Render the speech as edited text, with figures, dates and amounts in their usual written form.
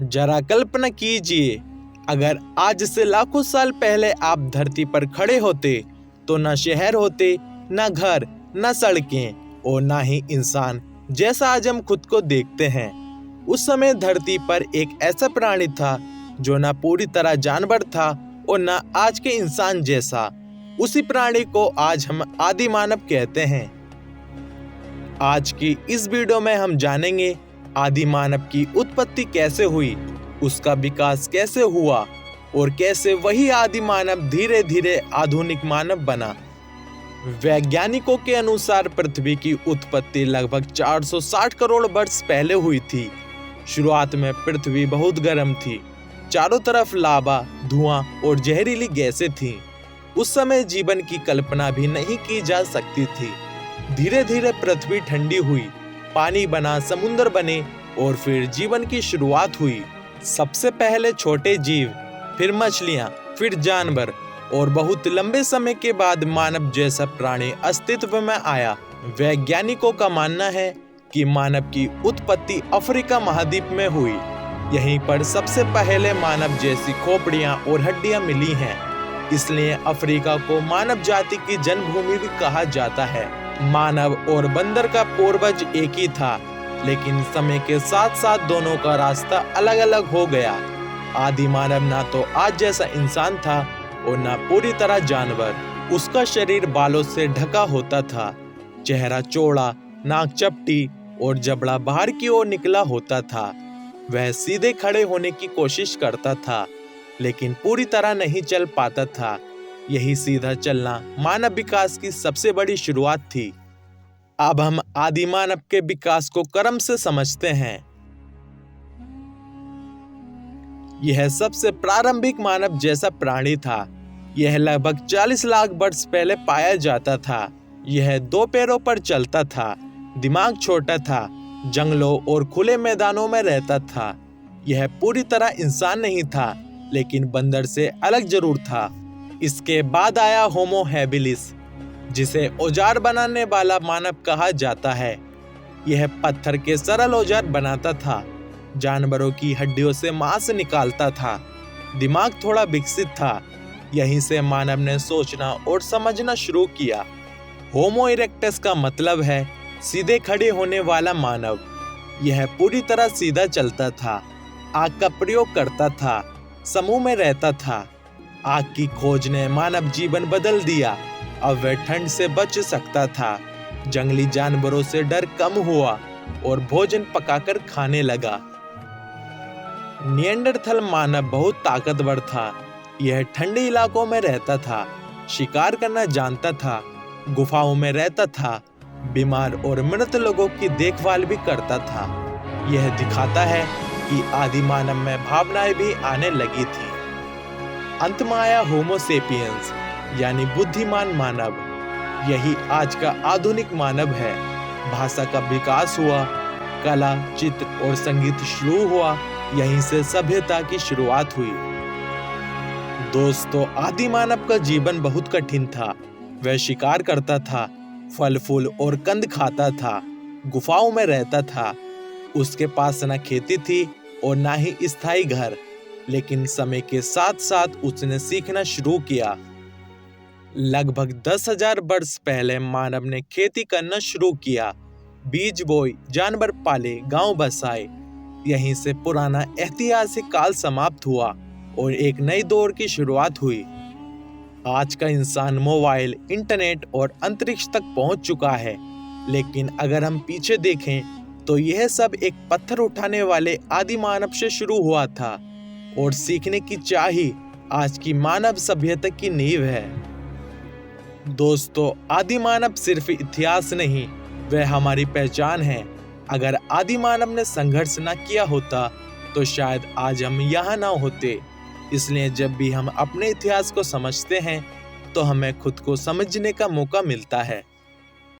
जरा कल्पना कीजिए, अगर आज से लाखों साल पहले आप धरती पर खड़े होते तो न शहर होते, न घर, न सड़कें और न ही इंसान जैसा आज हम खुद को देखते हैं। उस समय धरती पर एक ऐसा प्राणी था जो न पूरी तरह जानवर था और न आज के इंसान जैसा। उसी प्राणी को आज हम आदि मानव कहते हैं। आज की इस वीडियो में हम जानेंगे आदि मानव की उत्पत्ति कैसे हुई, उसका विकास कैसे हुआ और कैसे वही आदि मानव धीरे धीरे आधुनिक मानव बना। वैज्ञानिकों के अनुसार पृथ्वी की उत्पत्ति लगभग 460 करोड़ वर्ष पहले हुई थी। शुरुआत में पृथ्वी बहुत गर्म थी, चारों तरफ लावा, धुआं और जहरीली गैसें थीं। उस समय जीवन की कल्पना भी नहीं की जा सकती थी। धीरे धीरे पृथ्वी ठंडी हुई, पानी बना, समुद्र बने और फिर जीवन की शुरुआत हुई। सबसे पहले छोटे जीव, फिर मछलियां, फिर जानवर और बहुत लंबे समय के बाद मानव जैसा प्राणी अस्तित्व में आया। वैज्ञानिकों का मानना है कि मानव की उत्पत्ति अफ्रीका महाद्वीप में हुई। यहीं पर सबसे पहले मानव जैसी खोपड़ियां और हड्डियां मिली हैं। इसलिए अफ्रीका को मानव जाति की जन्मभूमि भी कहा जाता है। मानव और बंदर का पूर्वज एक ही था, लेकिन समय के साथ साथ दोनों का रास्ता अलग अलग हो गया। आदि मानव ना तो आज जैसा इंसान था और ना पूरी तरह जानवर। उसका शरीर बालों से ढका होता था, चेहरा चौड़ा, नाक चपटी और जबड़ा बाहर की ओर निकला होता था। वह सीधे खड़े होने की कोशिश करता था, लेकिन पूरी तरह नहीं चल पाता था। यही सीधा चलना मानव विकास की सबसे बड़ी शुरुआत थी। अब हम आदि मानव के विकास को क्रम से समझते हैं। यह सबसे प्रारंभिक मानव जैसा प्राणी था। यह लगभग 40 लाख वर्ष पहले पाया जाता था। यह 2 पैरों पर चलता था, दिमाग छोटा था, जंगलों और खुले मैदानों में रहता था। यह पूरी तरह इंसान नहीं था, लेकिन बंदर से अलग जरूर था। इसके बाद आया होमो हैबिलिस, जिसे औजार बनाने वाला मानव कहा जाता है। यह पत्थर के सरल औजार बनाता था, जानवरों की हड्डियों से मांस निकालता था, दिमाग थोड़ा विकसित था। यहीं से मानव ने सोचना और समझना शुरू किया। होमो इरेक्टस का मतलब है सीधे खड़े होने वाला मानव। यह पूरी तरह सीधा चलता था, आग का प्रयोग करता था, समूह में रहता था। आग की खोज ने मानव जीवन बदल दिया। अब वह ठंड से बच सकता था, जंगली जानवरों से डर कम हुआ और भोजन पकाकर खाने लगा। निएंडरथल मानव बहुत ताकतवर था। यह ठंडे इलाकों में रहता था, शिकार करना जानता था, गुफाओं में रहता था, बीमार और मृत लोगों की देखभाल भी करता था। यह दिखाता है कि आदि मानव में भावनाएं भी आने लगी थी। अंत में आया होमो सेपियंस, यानी बुद्धिमान मानव। यही आज का आधुनिक मानव है। भाषा का विकास हुआ, कला, चित्र और संगीत शुरू हुआ। यहीं से सभ्यता की शुरुआत हुई। दोस्तों, आदि मानव का जीवन बहुत कठिन था। वह शिकार करता था, फल फूल और कंद खाता था, गुफाओं में रहता था। उसके पास न खेती थी और न ही स्थायी घर। लेकिन समय के साथ साथ उसने सीखना शुरू किया। लगभग 10,000 वर्ष पहले मानव ने खेती करना शुरू किया, बीज बोए, जानवर पाले, गांव बसाए। यहीं से पुराना ऐतिहासिक काल समाप्त हुआ और एक नई दौर की शुरुआत हुई। आज का इंसान मोबाइल, इंटरनेट और अंतरिक्ष तक पहुंच चुका है। लेकिन अगर हम पीछे देखें तो यह सब एक पत्थर उठाने वाले आदि मानव से शुरू हुआ था और सीखने की चाह ही आज की मानव सभ्यता की नींव है। दोस्तों, आदि मानव सिर्फ इतिहास नहीं, वह हमारी पहचान है। अगर आदि मानव ने संघर्ष न किया होता तो शायद आज हम यहाँ ना होते। इसलिए जब भी हम अपने इतिहास को समझते हैं तो हमें खुद को समझने का मौका मिलता है।